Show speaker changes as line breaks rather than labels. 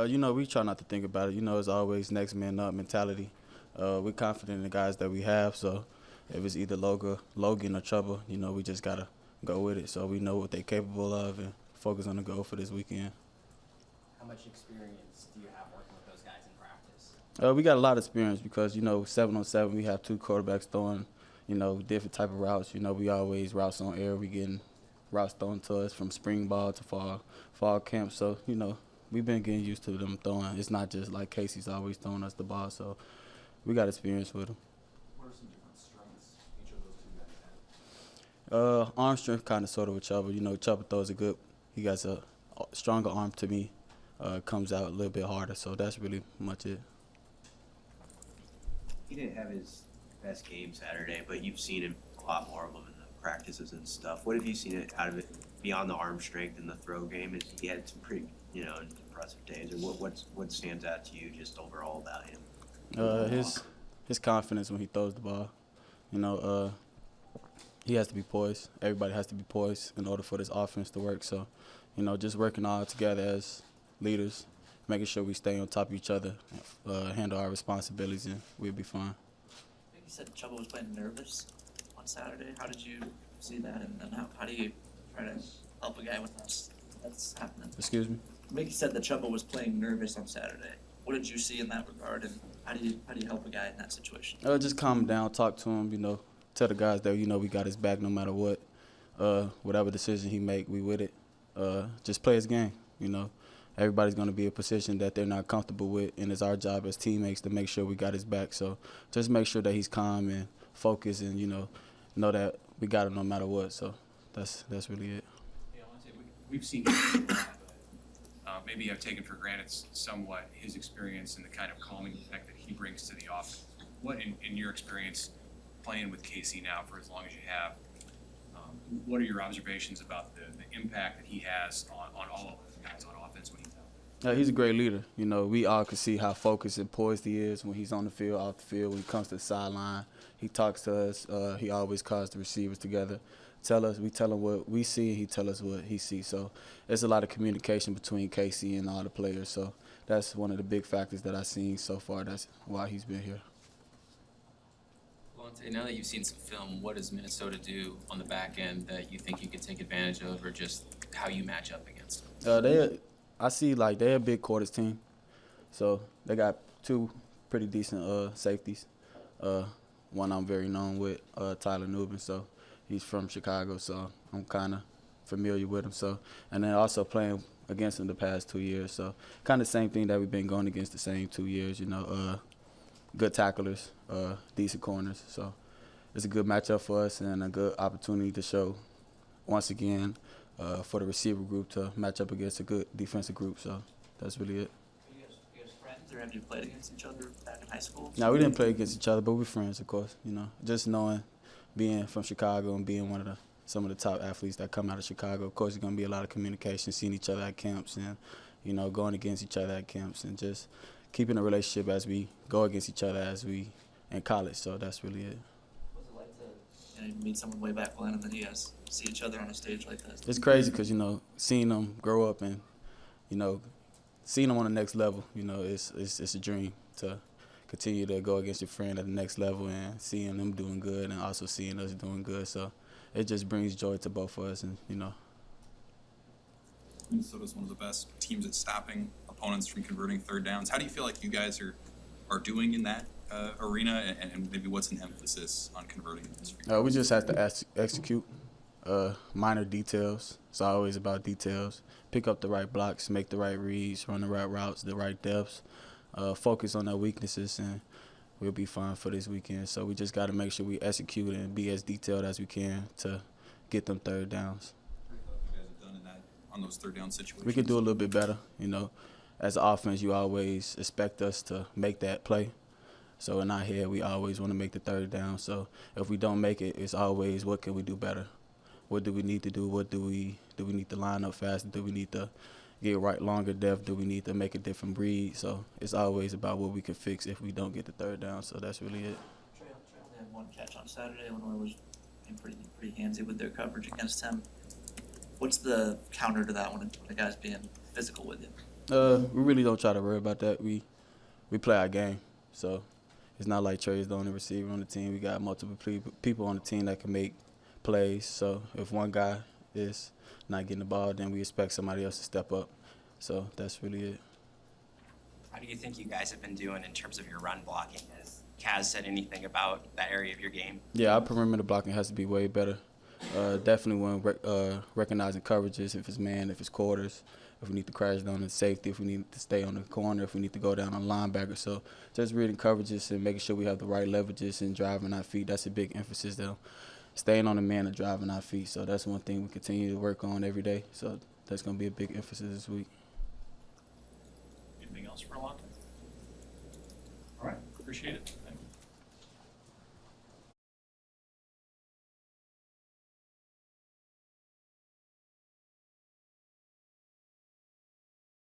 We try not to think about it. It's always next man up mentality. We're confident in the guys that we have, so if it's either Logan or Trouble, we just got to go with it. So we know what they're capable of and focus on the goal for this weekend.
How much experience do you have working with those guys in practice?
We got a lot of experience because, 7-on-7, we have two quarterbacks throwing, different type of routes. We always routes on air. We getting routes thrown to us from spring ball to fall camp. So, we've been getting used to them throwing. It's not just like Casey's always throwing us the ball. So we got experience with them.
What are some different strengths each of those two men have?
Arm strength kind of sort of with Chuba. Chuba throws he got a stronger arm to me. Comes out a little bit harder. So that's really much it.
He didn't have his best game Saturday, but you've seen him a lot more of them in the practices and stuff. What have you seen out of it beyond the arm strength and the throw game? He had some pretty, impressive days. Or what stands out to you just overall about him?
His confidence when he throws the ball. He has to be poised. Everybody has to be poised in order for this offense to work. So, just working all together as leaders, making sure we stay on top of each other, handle our responsibilities, and we'll be fine.
I think you said Chuba was playing nervous on Saturday. How did you see that, and how do you try to help a guy when that's happening?
Excuse me?
Mickey said that Chuba was playing nervous on Saturday. What did you see in that regard, and how do you help a guy in that situation?
Just calm him down, talk to him, tell the guys that, we got his back no matter what. Whatever decision he make, we with it. Just play his game, Everybody's going to be in a position that they're not comfortable with, and it's our job as teammates to make sure we got his back. So just make sure that he's calm and focused and, know that we got him no matter what. So that's really it.
Yeah, Alante, we've seen him, but maybe I've taken for granted somewhat his experience and the kind of calming effect that he brings to the offense. What, in your experience, playing with Casey now for as long as you have, what are your observations about the impact that he has on all of us guys on offense when he's out?
He's a great leader. We all can see how focused and poised he is when he's on the field, off the field, when he comes to the sideline. He talks to us. He always calls the receivers together. We tell him what we see, he tell us what he sees. So there's a lot of communication between Casey and all the players. So that's one of the big factors that I've seen so far. That's why he's been here.
Alante, now that you've seen some film, what does Minnesota do on the back end that you think you could take advantage of, or just how you match up against them?
I see they're a big quarters team, so they got two pretty decent safeties. One I'm very known with, Tyler Nubin, so he's from Chicago, so I'm kind of familiar with him. So, and then also playing against him the past 2 years, so kind of same thing that we've been going against the same 2 years. Good tacklers, decent corners. So it's a good matchup for us and a good opportunity to show, once again, for the receiver group to match up against a good defensive group. So that's really it.
Are you guys friends, or have you played against each other back in high school?
No, we didn't play against each other, but we're friends, of course. Just knowing, being from Chicago and being some of the top athletes that come out of Chicago, of course, there's going to be a lot of communication, seeing each other at camps and, going against each other at camps and just keeping a relationship as we go against each other as we in college. So that's really it.
What's it like to meet someone way back when, and then you guys see each other on a stage like this?
It's crazy because, seeing them grow up and, seeing them on the next level, it's a dream to continue to go against your friend at the next level and seeing them doing good and also seeing us doing good. So it just brings joy to both of us and,
Minnesota's one of the best teams at stopping opponents from converting third downs. How do you feel like you guys are doing in that arena, and maybe what's an emphasis on converting this?
We just have to execute minor details. It's always about details. Pick up the right blocks, make the right reads, run the right routes, the right depths, focus on our weaknesses, and we'll be fine for this weekend. So we just got to make sure we execute and be as detailed as we can to get them third downs.
On those third down situations?
We could do a little bit better. As an offense, you always expect us to make that play. So in our head, we always want to make the third down. So if we don't make it, it's always what can we do better? What do we need to do? What do we need to line up faster? Do we need to get right longer depth? Do we need to make a different breed? So it's always about what we can fix if we don't get the third down. So that's really it.
Trey only had one catch on Saturday. Illinois was being pretty handsy with their coverage against him. What's the counter to that when the guy's being physical with you?
We really don't try to worry about that. We play our game, so it's not like Trey's the only receiver on the team. We got multiple people on the team that can make plays. So if one guy is not getting the ball, then we expect somebody else to step up. So that's really it.
How do you think you guys have been doing in terms of your run blocking? Has Kaz said anything about that area of your game?
Yeah, our perimeter blocking has to be way better. Definitely when recognizing coverages, if it's man, if it's quarters, if we need to crash down the safety, if we need to stay on the corner, if we need to go down on linebacker. So just reading coverages and making sure we have the right leverages and driving our feet, that's a big emphasis though. Staying on the man and driving our feet. So that's one thing we continue to work on every day. So that's going to be a big emphasis this week.
Anything else for Alante? All right, appreciate it.